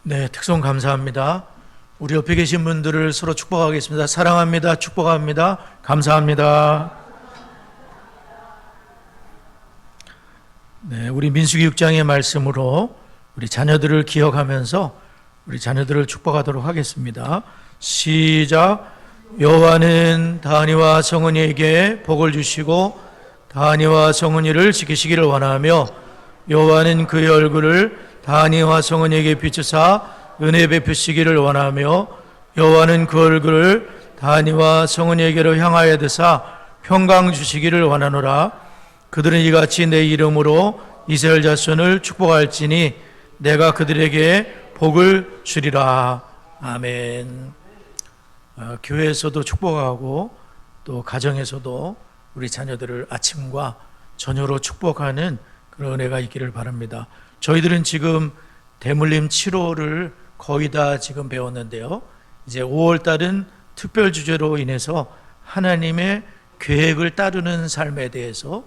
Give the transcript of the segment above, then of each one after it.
네, 특송 감사합니다. 우리 옆에 계신 분들을 서로 축복하겠습니다. 사랑합니다. 축복합니다. 감사합니다. 네, 우리 민수기 6장의 말씀으로 우리 자녀들을 기억하면서 우리 자녀들을 축복하도록 하겠습니다. 시작. 여호와는 다니와 성은이에게 복을 주시고 다니와 성은이를 지키시기를 원하며 여호와는 그의 얼굴을 다니와 성은이에게 비추사 은혜 베푸시기를 원하며 여호와는 그 얼굴을 다니와 성은이에게로 향하여 드사 평강 주시기를 원하노라. 그들은 이같이 내 이름으로 이스라엘 자손을 축복할지니 내가 그들에게 복을 주리라. 아멘. 교회에서도 축복하고 또 가정에서도 우리 자녀들을 아침과 저녁으로 축복하는 그런 은혜가 있기를 바랍니다. 저희들은 지금 대물림 7호를 거의 다 지금 배웠는데요. 이제 5월 달은 특별 주제로 인해서 하나님의 계획을 따르는 삶에 대해서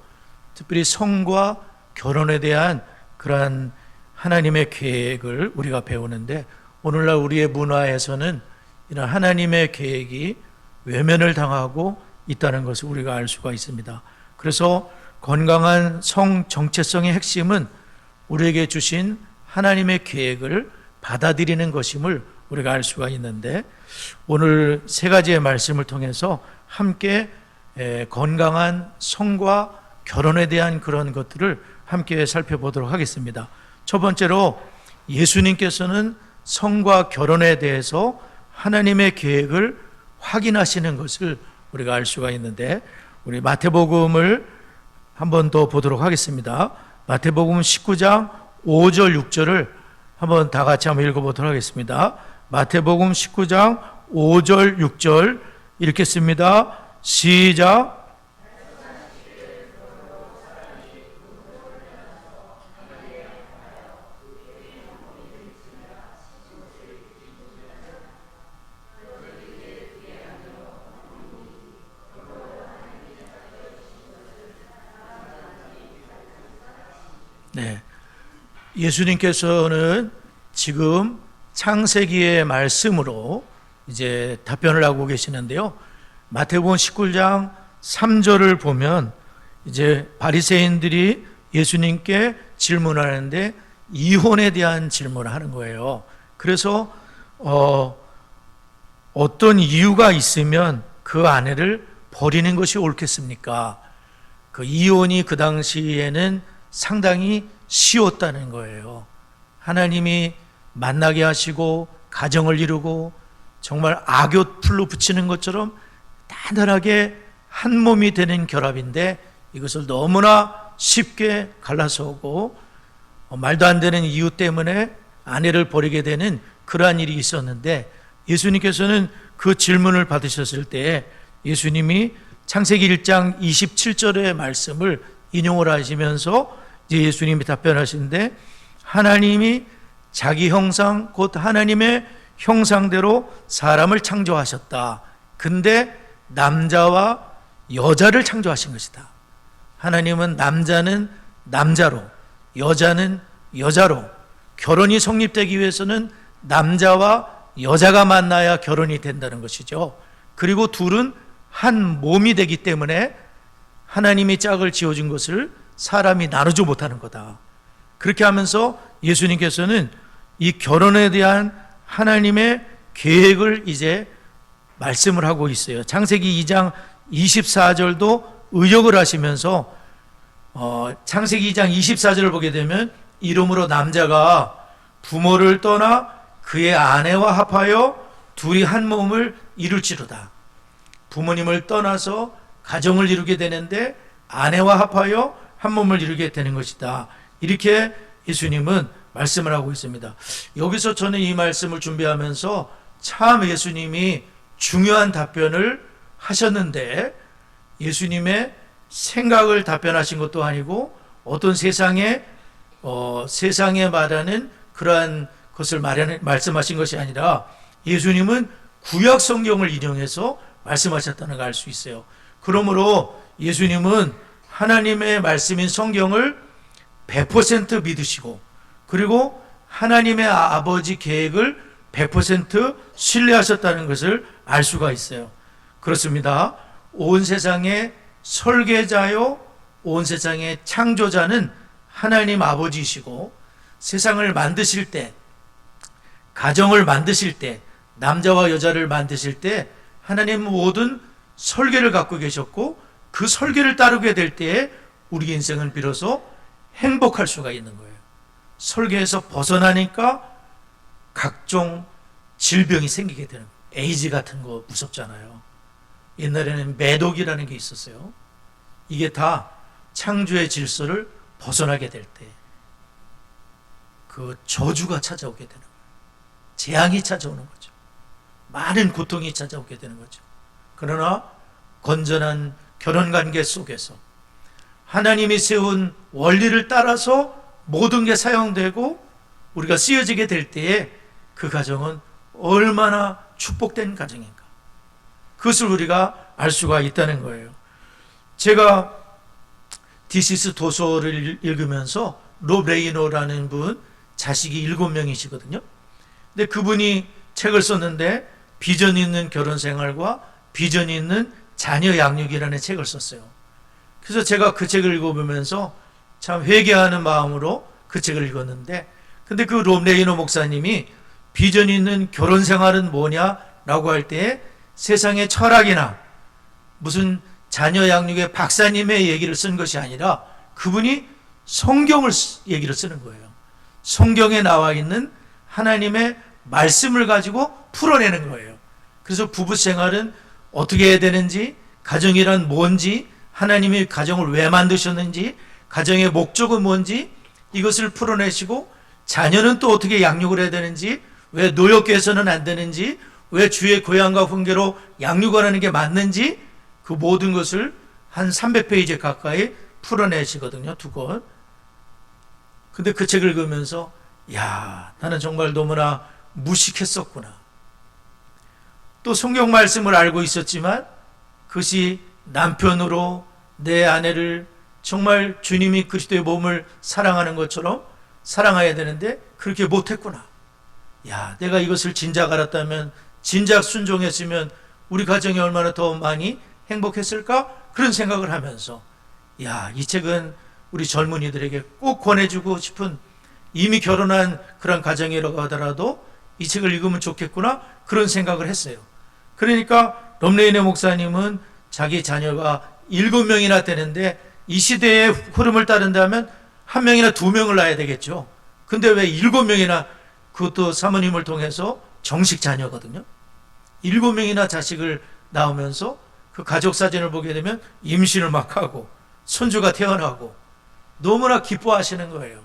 특별히 성과 결혼에 대한 그러한 하나님의 계획을 우리가 배우는데, 오늘날 우리의 문화에서는 이런 하나님의 계획이 외면을 당하고 있다는 것을 우리가 알 수가 있습니다. 그래서 건강한 성 정체성의 핵심은 우리에게 주신 하나님의 계획을 받아들이는 것임을 우리가 알 수가 있는데, 오늘 세 가지의 말씀을 통해서 함께 건강한 성과 결혼에 대한 그런 것들을 함께 살펴보도록 하겠습니다. 첫 번째로 예수님께서는 성과 결혼에 대해서 하나님의 계획을 확인하시는 것을 우리가 알 수가 있는데, 우리 마태복음을 한 번 더 보도록 하겠습니다. 마태복음 19장 5절 6절을 한번 다 같이 한번 읽어보도록 하겠습니다. 마태복음 19장 5절 6절 읽겠습니다. 시작. 네, 예수님께서는 지금 창세기의 말씀으로 이제 답변을 하고 계시는데요. 마태복음 19장 3절을 보면 이제 바리새인들이 예수님께 질문하는데 이혼에 대한 질문을 하는 거예요. 그래서 어떤 이유가 있으면 그 아내를 버리는 것이 옳겠습니까? 그 이혼이 그 당시에는 상당히 쉬웠다는 거예요. 하나님이 만나게 하시고 가정을 이루고 정말 악교 풀로 붙이는 것처럼 단단하게 한 몸이 되는 결합인데, 이것을 너무나 쉽게 갈라서고 말도 안 되는 이유 때문에 아내를 버리게 되는 그러한 일이 있었는데, 예수님께서는 그 질문을 받으셨을 때 예수님이 창세기 1장 27절의 말씀을 인용을 하시면서 이제 예수님이 답변하시는데, 하나님이 자기 형상 곧 하나님의 형상대로 사람을 창조하셨다. 근데 남자와 여자를 창조하신 것이다. 하나님은 남자는 남자로 여자는 여자로, 결혼이 성립되기 위해서는 남자와 여자가 만나야 결혼이 된다는 것이죠. 그리고 둘은 한 몸이 되기 때문에 하나님이 짝을 지어준 것을 사람이 나누지 못하는 거다. 그렇게 하면서 예수님께서는 이 결혼에 대한 하나님의 계획을 이제 말씀을 하고 있어요. 창세기 2장 24절도 의역을 하시면서 창세기 2장 24절을 보게 되면 이러므로 남자가 부모를 떠나 그의 아내와 합하여 둘이 한 몸을 이룰지로다. 부모님을 떠나서 가정을 이루게 되는데 아내와 합하여 한 몸을 이루게 되는 것이다. 이렇게 예수님은 말씀을 하고 있습니다. 여기서 저는 이 말씀을 준비하면서 참 예수님이 중요한 답변을 하셨는데, 예수님의 생각을 답변하신 것도 아니고 어떤 세상에 말하는 그러한 것을 말씀하신 것이 아니라 예수님은 구약 성경을 인용해서 말씀하셨다는 걸 알 수 있어요. 그러므로 예수님은 하나님의 말씀인 성경을 100% 믿으시고, 그리고 하나님의 아버지 계획을 100% 신뢰하셨다는 것을 알 수가 있어요. 그렇습니다. 온 세상의 설계자요, 온 세상의 창조자는 하나님 아버지이시고, 세상을 만드실 때, 가정을 만드실 때, 남자와 여자를 만드실 때 하나님은 모든 설계를 갖고 계셨고, 그 설계를 따르게 될 때에 우리 인생은 비로소 행복할 수가 있는 거예요. 설계에서 벗어나니까 각종 질병이 생기게 되는 거예요. 에이즈 같은 거 무섭잖아요. 옛날에는 매독이라는 게 있었어요. 이게 다 창조의 질서를 벗어나게 될 때 그 저주가 찾아오게 되는 거예요. 재앙이 찾아오는 거죠. 많은 고통이 찾아오게 되는 거죠. 그러나 건전한 결혼관계 속에서 하나님이 세운 원리를 따라서 모든 게 사용되고 우리가 쓰여지게 될 때에 그 가정은 얼마나 축복된 가정인가, 그것을 우리가 알 수가 있다는 거예요. 제가 디시스 도서를 읽으면서 롭 레이노라는 분, 자식이 7명이시거든요. 근데 그분이 책을 썼는데 비전 있는 결혼 생활과 비전 있는 자녀 양육이라는 책을 썼어요. 그래서 제가 그 책을 읽어보면서 참 회개하는 마음으로 그 책을 읽었는데, 근데 그 롭 레이노 목사님이 비전 있는 결혼 생활은 뭐냐라고 할 때 세상의 철학이나 무슨 자녀 양육의 박사님의 얘기를 쓴 것이 아니라 그분이 성경을 얘기를 쓰는 거예요. 성경에 나와 있는 하나님의 말씀을 가지고 풀어내는 거예요. 그래서 부부 생활은 어떻게 해야 되는지, 가정이란 뭔지, 하나님이 가정을 왜 만드셨는지, 가정의 목적은 뭔지, 이것을 풀어내시고, 자녀는 또 어떻게 양육을 해야 되는지, 왜 노역해서는 안 되는지, 왜 주의 고향과 훈계로 양육을 하는 게 맞는지, 그 모든 것을 한 300페이지 가까이 풀어내시거든요. 2권. 근데 그 책을 읽으면서 야, 나는 정말 너무나 무식했었구나. 또 성경 말씀을 알고 있었지만 그것이 남편으로 내 아내를 정말 주님이 그리스도의 몸을 사랑하는 것처럼 사랑해야 되는데 그렇게 못했구나. 야, 내가 이것을 진작 알았다면, 진작 순종했으면 우리 가정이 얼마나 더 많이 행복했을까? 그런 생각을 하면서 야, 이 책은 우리 젊은이들에게 꼭 권해주고 싶은, 이미 결혼한 그런 가정이라고 하더라도 이 책을 읽으면 좋겠구나, 그런 생각을 했어요. 그러니까 롬레이네 목사님은 자기 자녀가 7명이나 되는데 이 시대의 흐름을 따른다면 1명이나 2명을 낳아야 되겠죠. 근데 왜 7명이나, 그것도 사모님을 통해서 정식 자녀거든요. 7명이나 자식을 낳으면서 그 가족 사진을 보게 되면 임신을 막 하고 손주가 태어나고 너무나 기뻐하시는 거예요.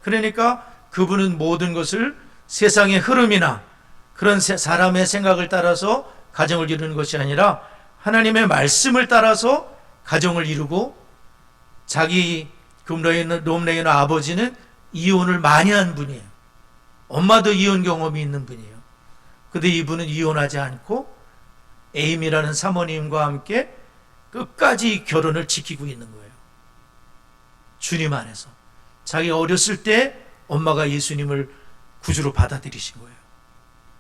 그러니까 그분은 모든 것을 세상의 흐름이나 그런 사람의 생각을 따라서 가정을 이루는 것이 아니라 하나님의 말씀을 따라서 가정을 이루고, 자기 롬 레이너 아버지는 이혼을 많이 한 분이에요. 엄마도 이혼 경험이 있는 분이에요. 근데 이분은 이혼하지 않고 에임이라는 사모님과 함께 끝까지 결혼을 지키고 있는 거예요. 주님 안에서. 자기가 어렸을 때 엄마가 예수님을 구주로 받아들이신 거예요.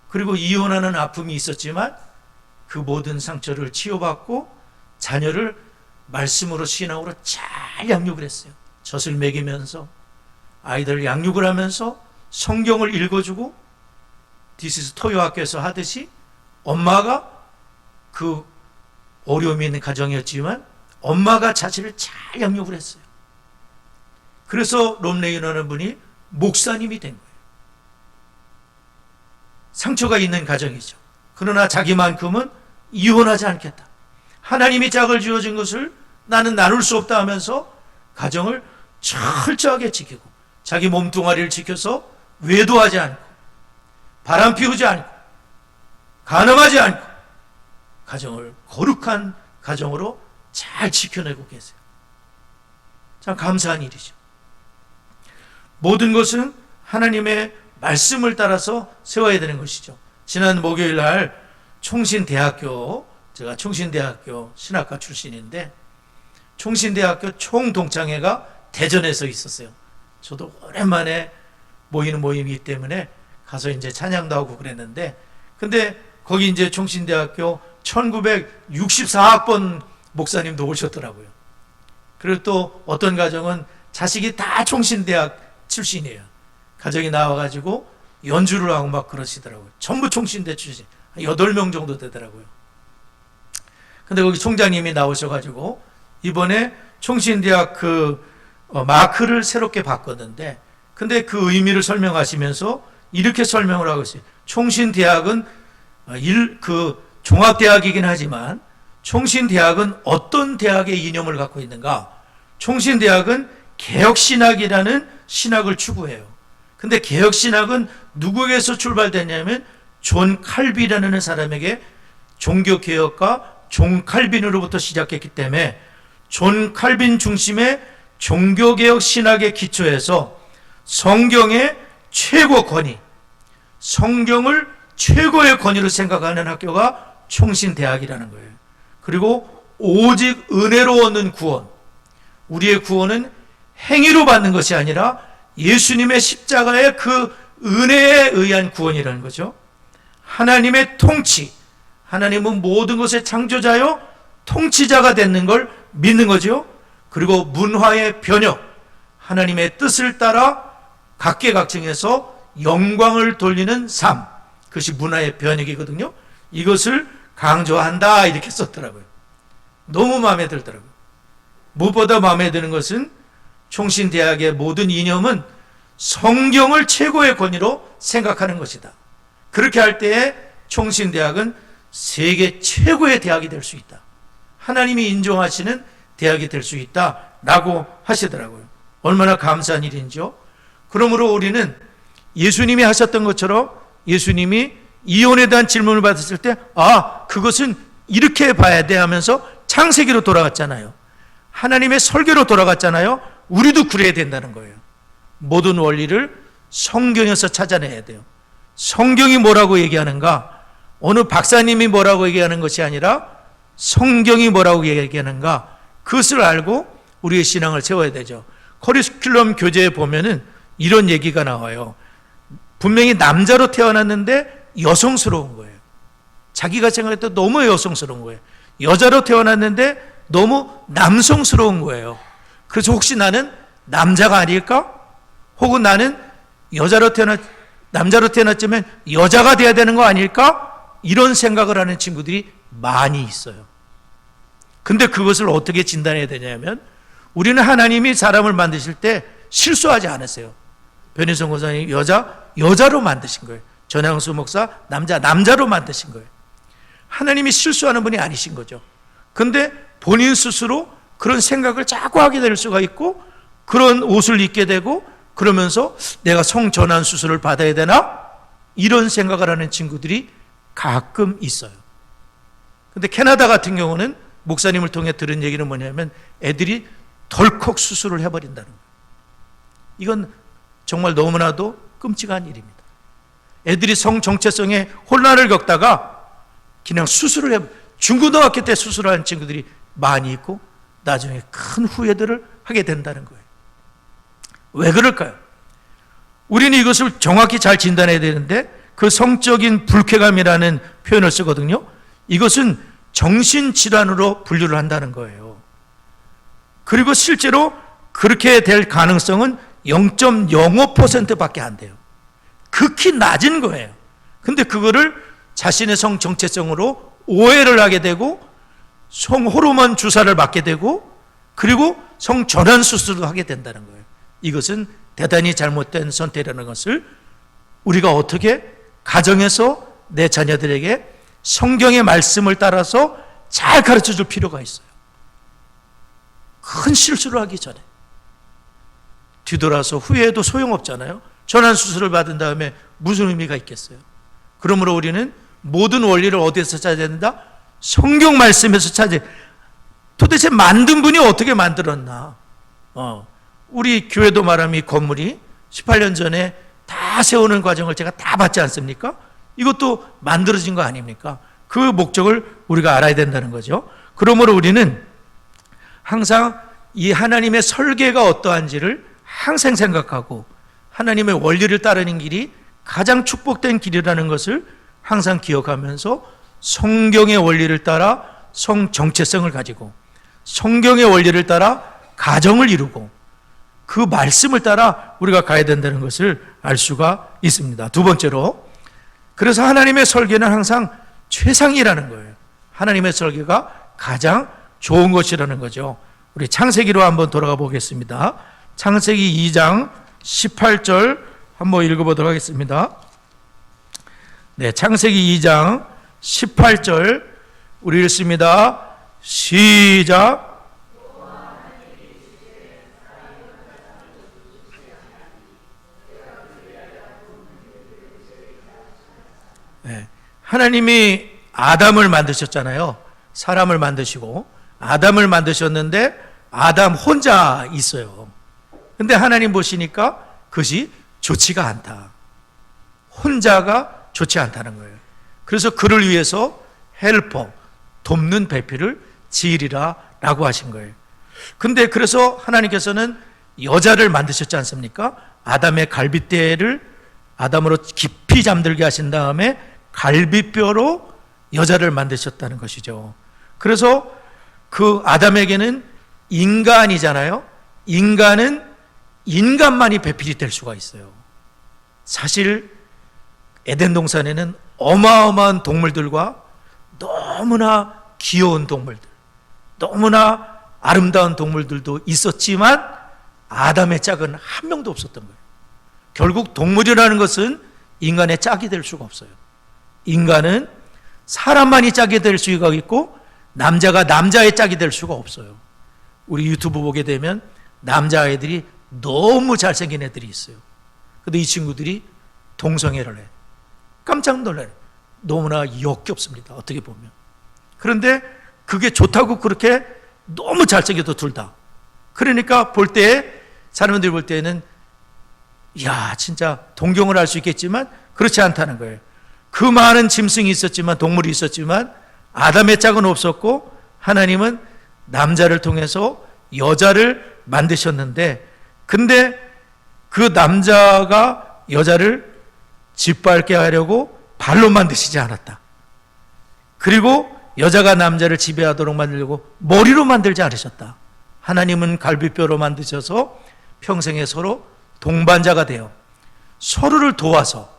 그리고 이혼하는 아픔이 있었지만 그 모든 상처를 치유받고 자녀를 말씀으로, 신앙으로 잘 양육을 했어요. 젖을 먹이면서 아이들 양육을 하면서 성경을 읽어주고, 디시스 토요학교에서 하듯이 엄마가, 그 어려움이 있는 가정이었지만 엄마가 자신을 잘 양육을 했어요. 그래서 롬 레이너라는 분이 목사님이 된 거예요. 상처가 있는 가정이죠. 그러나 자기만큼은 이혼하지 않겠다. 하나님이 짝을 지어준 것을 나는 나눌 수 없다 하면서 가정을 철저하게 지키고, 자기 몸뚱아리를 지켜서 외도하지 않고, 바람 피우지 않고, 간음하지 않고, 가정을 거룩한 가정으로 잘 지켜내고 계세요. 참 감사한 일이죠. 모든 것은 하나님의 말씀을 따라서 세워야 되는 것이죠. 지난 목요일 날 총신대학교, 제가 총신대학교 신학과 출신인데 총신대학교 총동창회가 대전에서 있었어요. 저도 오랜만에 모이는 모임이기 때문에 가서 이제 찬양도 하고 그랬는데, 근데 거기 이제 총신대학교 1964학번 목사님도 오셨더라고요. 그리고 또 어떤 가정은 자식이 다 총신대학 출신이에요. 가정이 나와가지고 연주를 하고 막 그러시더라고요. 전부 총신대 출신. 8명 정도 되더라고요. 근데 거기 총장님이 나오셔가지고 이번에 총신대학 마크를 새롭게 바꿨는데, 근데 그 의미를 설명하시면서 이렇게 설명을 하고 있어요. 총신대학은 종합대학이긴 하지만 총신대학은 어떤 대학의 이념을 갖고 있는가? 총신대학은 개혁신학이라는 신학을 추구해요. 근데 개혁신학은 누구에게서 출발됐냐면 존 칼빈이라는 사람에게 종교개혁가 존 칼빈으로부터 시작했기 때문에 존 칼빈 중심의 종교개혁 신학의 기초에서 성경의 최고 권위, 성경을 최고의 권위로 생각하는 학교가 총신대학이라는 거예요. 그리고 오직 은혜로 얻는 구원, 우리의 구원은 행위로 받는 것이 아니라 예수님의 십자가의 그 은혜에 의한 구원이라는 거죠. 하나님의 통치, 하나님은 모든 것의 창조자요 통치자가 되는 걸 믿는 거죠. 그리고 문화의 변혁, 하나님의 뜻을 따라 각계각층에서 영광을 돌리는 삶, 그것이 문화의 변혁이거든요. 이것을 강조한다 이렇게 썼더라고요. 너무 마음에 들더라고요. 무엇보다 마음에 드는 것은 총신대학의 모든 이념은 성경을 최고의 권위로 생각하는 것이다. 그렇게 할 때에 총신대학은 세계 최고의 대학이 될 수 있다. 하나님이 인정하시는 대학이 될 수 있다라고 하시더라고요. 얼마나 감사한 일인지요. 그러므로 우리는 예수님이 하셨던 것처럼 예수님이 이혼에 대한 질문을 받았을 때 그것은 이렇게 봐야 돼 하면서 창세기로 돌아갔잖아요. 하나님의 설계로 돌아갔잖아요. 우리도 그래야 된다는 거예요. 모든 원리를 성경에서 찾아내야 돼요. 성경이 뭐라고 얘기하는가? 어느 박사님이 뭐라고 얘기하는 것이 아니라 성경이 뭐라고 얘기하는가? 그것을 알고 우리의 신앙을 세워야 되죠. 커리큘럼 교재에 보면은 이런 얘기가 나와요. 분명히 남자로 태어났는데 여성스러운 거예요. 자기가 생각할 때 너무 여성스러운 거예요. 여자로 태어났는데 너무 남성스러운 거예요. 그래서 혹시 나는 남자가 아닐까? 혹은 나는 남자로 태어났지만 여자가 돼야 되는 거 아닐까? 이런 생각을 하는 친구들이 많이 있어요. 근데 그것을 어떻게 진단해야 되냐면, 우리는 하나님이 사람을 만드실 때 실수하지 않았어요. 변희성 권사님 여자로 만드신 거예요. 전향수 목사 남자로 만드신 거예요. 하나님이 실수하는 분이 아니신 거죠. 근데 본인 스스로 그런 생각을 자꾸 하게 될 수가 있고, 그런 옷을 입게 되고, 그러면서 내가 성전환 수술을 받아야 되나? 이런 생각을 하는 친구들이 가끔 있어요. 근데 캐나다 같은 경우는 목사님을 통해 들은 얘기는 뭐냐면 애들이 덜컥 수술을 해버린다는 거예요. 이건 정말 너무나도 끔찍한 일입니다. 애들이 성 정체성에 혼란을 겪다가 그냥 수술을 중고등학교 때 수술하는 친구들이 많이 있고 나중에 큰 후회들을 하게 된다는 거예요. 왜 그럴까요? 우리는 이것을 정확히 잘 진단해야 되는데, 그 성적인 불쾌감이라는 표현을 쓰거든요. 이것은 정신질환으로 분류를 한다는 거예요. 그리고 실제로 그렇게 될 가능성은 0.05%밖에 안 돼요. 극히 낮은 거예요. 근데 그거를 자신의 성 정체성으로 오해를 하게 되고, 성 호르몬 주사를 맞게 되고, 그리고 성 전환 수술을 하게 된다는 거예요. 이것은 대단히 잘못된 선택이라는 것을 우리가 어떻게 가정에서 내 자녀들에게 성경의 말씀을 따라서 잘 가르쳐 줄 필요가 있어요. 큰 실수를 하기 전에. 뒤돌아서 후회해도 소용없잖아요. 전환 수술을 받은 다음에 무슨 의미가 있겠어요? 그러므로 우리는 모든 원리를 어디에서 찾아야 된다? 성경 말씀에서 찾아야. 도대체 만든 분이 어떻게 만들었나? 우리 교회도 말하면 이 건물이 18년 전에 다 세우는 과정을 제가 다 봤지 않습니까? 이것도 만들어진 거 아닙니까? 그 목적을 우리가 알아야 된다는 거죠. 그러므로 우리는 항상 이 하나님의 설계가 어떠한지를 항상 생각하고, 하나님의 원리를 따르는 길이 가장 축복된 길이라는 것을 항상 기억하면서 성경의 원리를 따라 성정체성을 가지고 성경의 원리를 따라 가정을 이루고 그 말씀을 따라 우리가 가야 된다는 것을 알 수가 있습니다. 두 번째로, 그래서 하나님의 설계는 항상 최상이라는 거예요. 하나님의 설계가 가장 좋은 것이라는 거죠. 우리 창세기로 한번 돌아가 보겠습니다. 창세기 2장 18절 한번 읽어보도록 하겠습니다. 네, 창세기 2장 18절 우리 읽습니다. 시작. 네, 하나님이 아담을 만드셨잖아요. 사람을 만드시고 아담을 만드셨는데 아담 혼자 있어요. 근데 하나님 보시니까 그것이 좋지가 않다. 혼자가 좋지 않다는 거예요. 그래서 그를 위해서 헬퍼, 돕는 배필을 지으리라 라고 하신 거예요. 근데 그래서 하나님께서는 여자를 만드셨지 않습니까? 아담의 갈빗대를 아담으로 깊이 잠들게 하신 다음에 갈빗뼈로 여자를 만드셨다는 것이죠. 그래서 그 아담에게는 인간이잖아요. 인간은 인간만이 배필이 될 수가 있어요. 사실 에덴 동산에는 어마어마한 동물들과 너무나 귀여운 동물들, 너무나 아름다운 동물들도 있었지만 아담의 짝은 한 명도 없었던 거예요. 결국 동물이라는 것은 인간의 짝이 될 수가 없어요. 인간은 사람만이 짝이 될 수가 있고 남자가 남자의 짝이 될 수가 없어요. 우리 유튜브 보게 되면 남자아이들이 너무 잘생긴 애들이 있어요. 근데 이 친구들이 동성애를 해. 깜짝 놀라요. 너무나 역겹습니다. 어떻게 보면. 그런데 그게 좋다고 그렇게 너무 잘생겨도 둘 다. 그러니까 볼 때, 사람들이 볼 때는 야, 진짜 동경을 할 수 있겠지만 그렇지 않다는 거예요. 그 많은 짐승이 있었지만, 동물이 있었지만 아담의 짝은 없었고 하나님은 남자를 통해서 여자를 만드셨는데, 근데 그 남자가 여자를 짓밟게 하려고 발로 만드시지 않았다. 그리고 여자가 남자를 지배하도록 만들려고 머리로 만들지 않으셨다. 하나님은 갈비뼈로 만드셔서 평생에 서로 동반자가 되어 서로를 도와서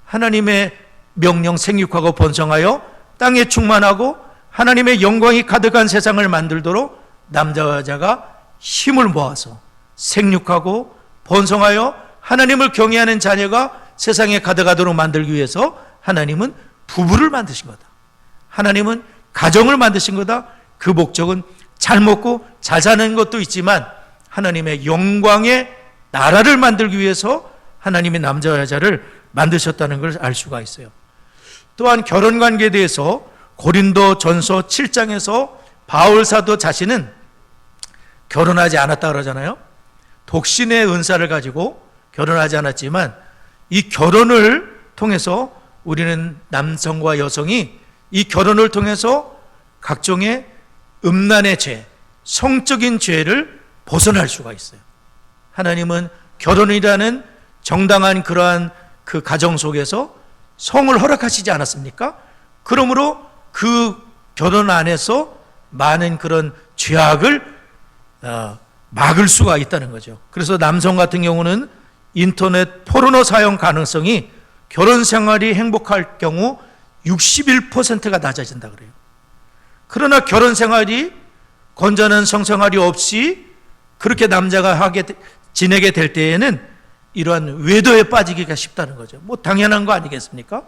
하나님의 명령 생육하고 번성하여 땅에 충만하고 하나님의 영광이 가득한 세상을 만들도록 남자와 여자가 힘을 모아서 생육하고 번성하여 하나님을 경외하는 자녀가 세상에 가득하도록 만들기 위해서 하나님은 부부를 만드신 거다. 하나님은 가정을 만드신 거다. 그 목적은 잘 먹고 잘 사는 것도 있지만 하나님의 영광의 나라를 만들기 위해서 하나님의 남자와 여자를 만드셨다는 걸 알 수가 있어요. 또한 결혼관계에 대해서 고린도 전서 7장에서 바울 사도 자신은 결혼하지 않았다 그러잖아요. 독신의 은사를 가지고 결혼하지 않았지만 이 결혼을 통해서 우리는 남성과 여성이 이 결혼을 통해서 각종의 음란의 죄, 성적인 죄를 벗어날 수가 있어요. 하나님은 결혼이라는 정당한 그러한 그 가정 속에서 성을 허락하시지 않았습니까? 그러므로 그 결혼 안에서 많은 그런 죄악을 막을 수가 있다는 거죠. 그래서 남성 같은 경우는 인터넷 포르노 사용 가능성이 결혼 생활이 행복할 경우 61%가 낮아진다 그래요. 그러나 결혼 생활이 건전한 성생활이 없이 그렇게 남자가 지내게 될 때에는 이러한 외도에 빠지기가 쉽다는 거죠. 뭐 당연한 거 아니겠습니까?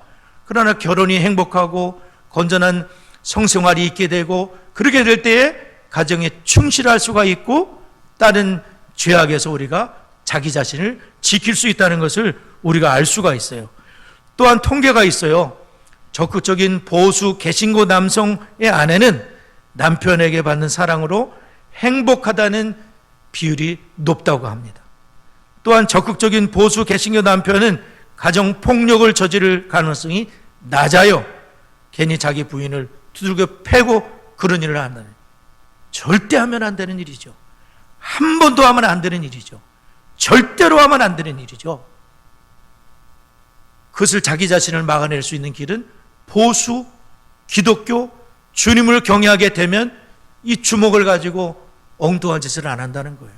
그러나 결혼이 행복하고 건전한 성생활이 있게 되고 그렇게 될 때에 가정에 충실할 수가 있고 다른 죄악에서 우리가 자기 자신을 지킬 수 있다는 것을 우리가 알 수가 있어요. 또한 통계가 있어요. 적극적인 보수 개신교 남성의 아내는 남편에게 받는 사랑으로 행복하다는 비율이 높다고 합니다. 또한 적극적인 보수 개신교 남편은 가정폭력을 저지를 가능성이 낮아요. 괜히 자기 부인을 두들겨 패고 그런 일을 한다는, 절대 하면 안 되는 일이죠. 한 번도 하면 안 되는 일이죠. 절대로 하면 안 되는 일이죠. 그것을 자기 자신을 막아낼 수 있는 길은 보수, 기독교, 주님을 경외하게 되면 이 주목을 가지고 엉뚱한 짓을 안 한다는 거예요.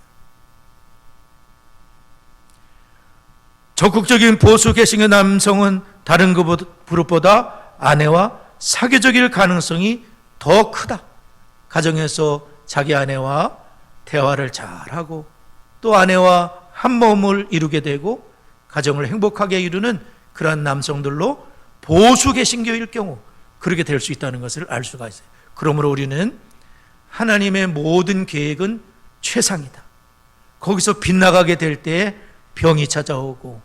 적극적인 보수 개신교 남성은 다른 그룹보다 아내와 사교적일 가능성이 더 크다. 가정에서 자기 아내와 대화를 잘하고 또 아내와 한 몸을 이루게 되고 가정을 행복하게 이루는 그러한 남성들로 보수 개신교일 경우 그렇게 될 수 있다는 것을 알 수가 있어요. 그러므로 우리는 하나님의 모든 계획은 최상이다. 거기서 빗나가게 될 때에 병이 찾아오고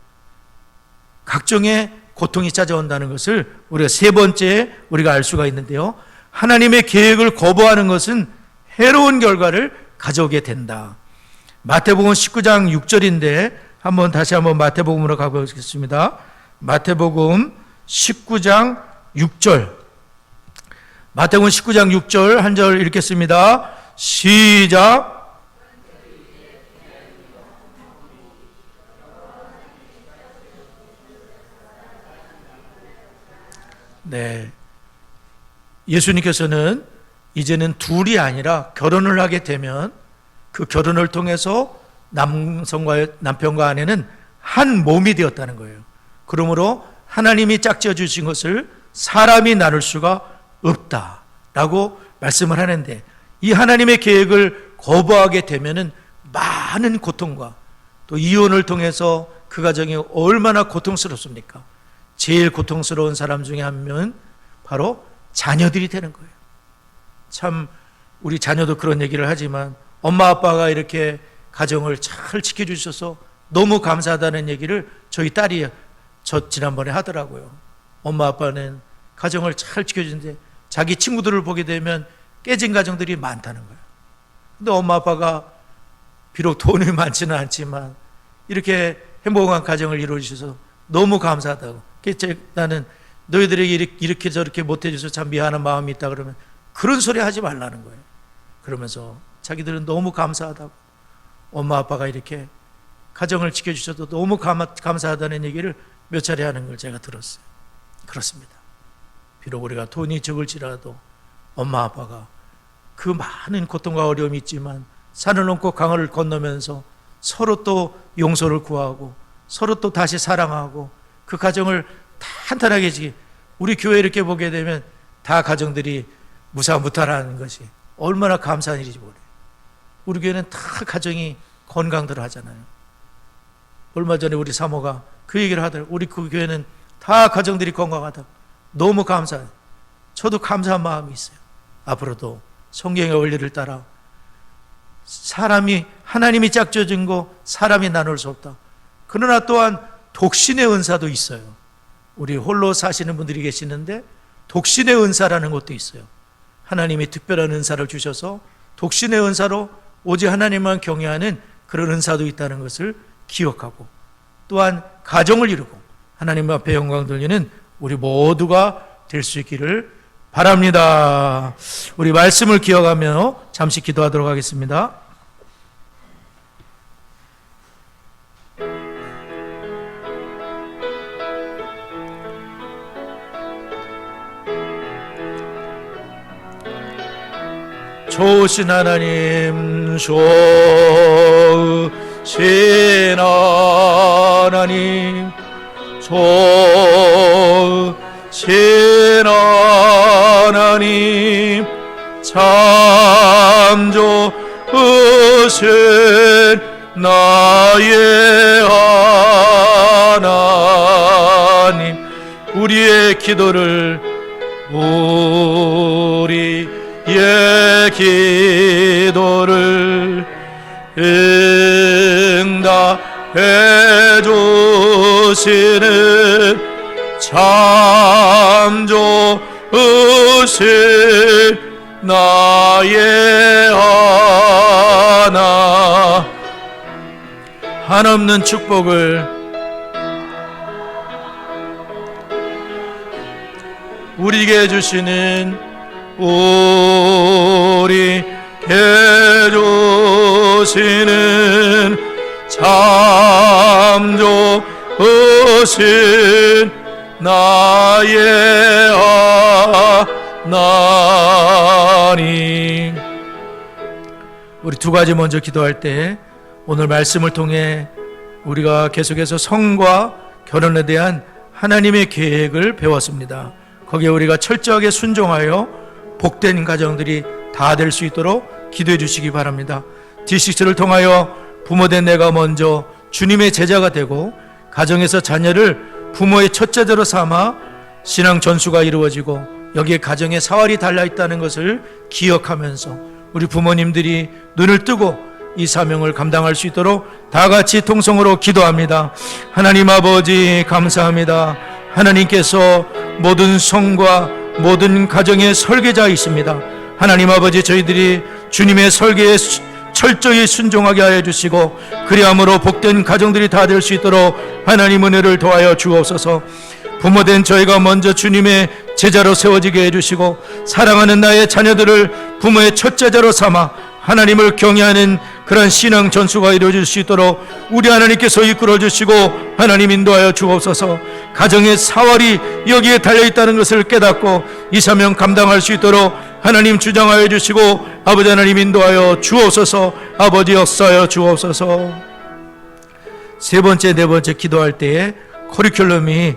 각종의 고통이 찾아온다는 것을 우리가 세 번째 우리가 알 수가 있는데요. 하나님의 계획을 거부하는 것은 해로운 결과를 가져오게 된다. 마태복음 19장 6절인데 다시 한번 마태복음으로 가보겠습니다. 마태복음 19장 6절. 마태복음 19장 6절 한 절 읽겠습니다. 시작. 네. 예수님께서는 이제는 둘이 아니라 결혼을 하게 되면 그 결혼을 통해서 남편과 아내는 한 몸이 되었다는 거예요. 그러므로 하나님이 짝지어 주신 것을 사람이 나눌 수가 없다라고 말씀을 하는데, 이 하나님의 계획을 거부하게 되면은 많은 고통과 또 이혼을 통해서 그 가정이 얼마나 고통스럽습니까? 제일 고통스러운 사람 중에 한 명은 바로 자녀들이 되는 거예요. 참 우리 자녀도 그런 얘기를 하지만 엄마 아빠가 이렇게 가정을 잘 지켜주셔서 너무 감사하다는 얘기를 저희 딸이 지난번에 하더라고요. 엄마 아빠는 가정을 잘 지켜주는데 자기 친구들을 보게 되면 깨진 가정들이 많다는 거예요. 근데 엄마 아빠가 비록 돈이 많지는 않지만 이렇게 행복한 가정을 이루어주셔서 너무 감사하다고. 나는 너희들에게 이렇게 저렇게 못해줘서 참 미안한 마음이 있다 그러면 그런 소리 하지 말라는 거예요. 그러면서 자기들은 너무 감사하다고, 엄마 아빠가 이렇게 가정을 지켜주셔도 너무 감사하다는 얘기를 몇 차례 하는 걸 제가 들었어요. 그렇습니다. 비록 우리가 돈이 적을지라도 엄마 아빠가 그 많은 고통과 어려움이 있지만 산을 넘고 강을 건너면서 서로 또 용서를 구하고 서로 또 다시 사랑하고 그 가정을 탄탄하게 지키. 우리 교회 이렇게 보게 되면 다 가정들이 무사무탈하는 것이 얼마나 감사한 일인지 모르요. 우리 교회는 다 가정이 건강들 하잖아요. 얼마 전에 우리 사모가 그 얘기를 하더라고요. 우리 그 교회는 다 가정들이 건강하다고. 너무 감사해요. 저도 감사한 마음이 있어요. 앞으로도 성경의 원리를 따라 하나님이 짝져준 거 사람이 나눌 수 없다. 그러나 또한 독신의 은사도 있어요. 우리 홀로 사시는 분들이 계시는데 독신의 은사라는 것도 있어요. 하나님이 특별한 은사를 주셔서 독신의 은사로 오직 하나님만 경외하는 그런 은사도 있다는 것을 기억하고, 또한 가정을 이루고 하나님 앞에 영광 돌리는 우리 모두가 될 수 있기를 바랍니다. 우리 말씀을 기억하며 잠시 기도하도록 하겠습니다. 좋으신 하나님, 좋으신 하나님, 좋으신 하나님, 참 좋으신 나의 하나님, 우리의 기도를 응답해 주시는 참 좋으신 나의 한없는 축복을 우리에게 주시는 우리에게 주시는 참 좋으신 나의 하나님. 우리 두 가지 먼저 기도할 때 오늘 말씀을 통해 우리가 계속해서 성과 결혼에 대한 하나님의 계획을 배웠습니다. 거기에 우리가 철저하게 순종하여 복된 가정들이 다 될 수 있도록 기도해 주시기 바랍니다. D6를 통하여 부모된 내가 먼저 주님의 제자가 되고 가정에서 자녀를 부모의 첫째자로 삼아 신앙 전수가 이루어지고 여기에 가정의 사활이 달려있다는 것을 기억하면서 우리 부모님들이 눈을 뜨고 이 사명을 감당할 수 있도록 다 같이 통성으로 기도합니다. 하나님 아버지 감사합니다. 하나님께서 모든 성과 모든 가정의 설계자이십니다. 하나님 아버지, 저희들이 주님의 설계에 철저히 순종하게 하여 주시고 그리함으로 복된 가정들이 다 될 수 있도록 하나님 은혜를 도하여 주옵소서. 부모된 저희가 먼저 주님의 제자로 세워지게 해주시고 사랑하는 나의 자녀들을 부모의 첫 제자로 삼아 하나님을 경외하는 그런 신앙 전수가 이루어질 수 있도록 우리 하나님께서 이끌어 주시고 하나님 인도하여 주옵소서. 가정의 사활이 여기에 달려있다는 것을 깨닫고 이 사명 감당할 수 있도록 하나님 주장하여 주시고 아버지 하나님 인도하여 주옵소서. 아버지 역사하여 주옵소서. 세 번째, 네 번째 기도할 때에 커리큘럼이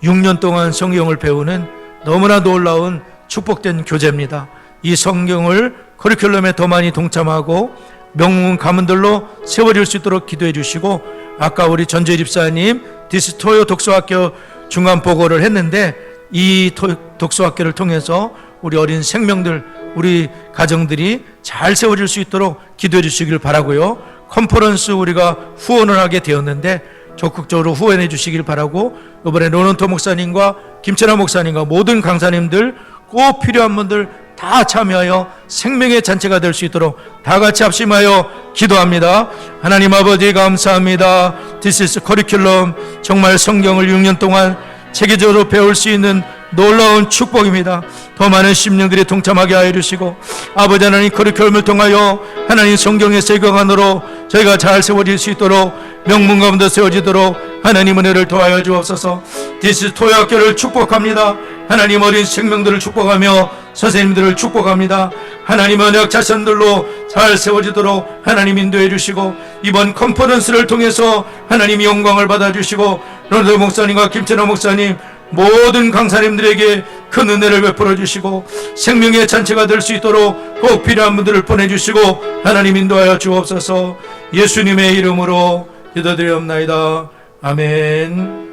6년 동안 성경을 배우는 너무나 놀라운 축복된 교재입니다. 이 성경을 커리큘럼에 더 많이 동참하고 명문 가문들로 세워질 수 있도록 기도해 주시고, 아까 우리 전재 집사님 디스토요 독서학교 중간 보고를 했는데 이 독서학교를 통해서 우리 어린 생명들, 우리 가정들이 잘 세워질 수 있도록 기도해 주시길 바라고요. 컨퍼런스 우리가 후원을 하게 되었는데 적극적으로 후원해 주시길 바라고, 이번에 로넌토 목사님과 김철아 목사님과 모든 강사님들 꼭 필요한 분들 다 참여하여 생명의 잔치가 될 수 있도록 다 같이 합심하여 기도합니다. 하나님 아버지 감사합니다. This is 커리큘럼, 정말 성경을 6년 동안 체계적으로 배울 수 있는 놀라운 축복입니다. 더 많은 심령들이 동참하게 하여 주시고 아버지 하나님, 커리큘럼을 통하여 하나님 성경의 세계관으로 저희가 잘 세워질 수 있도록 명문 가운데 세워지도록 하나님 은혜를 도와여 주옵소서. 디스 토요학교를 축복합니다. 하나님 어린 생명들을 축복하며 선생님들을 축복합니다. 하나님 언약 자손들로 잘 세워지도록 하나님 인도해 주시고 이번 컨퍼런스를 통해서 하나님 영광을 받아주시고 로넌토 목사님과 김철아 목사님 모든 강사님들에게 큰 은혜를 베풀어 주시고 생명의 잔치가 될 수 있도록 꼭 필요한 분들을 보내주시고 하나님 인도하여 주옵소서. 예수님의 이름으로 기도드리옵나이다. 아멘.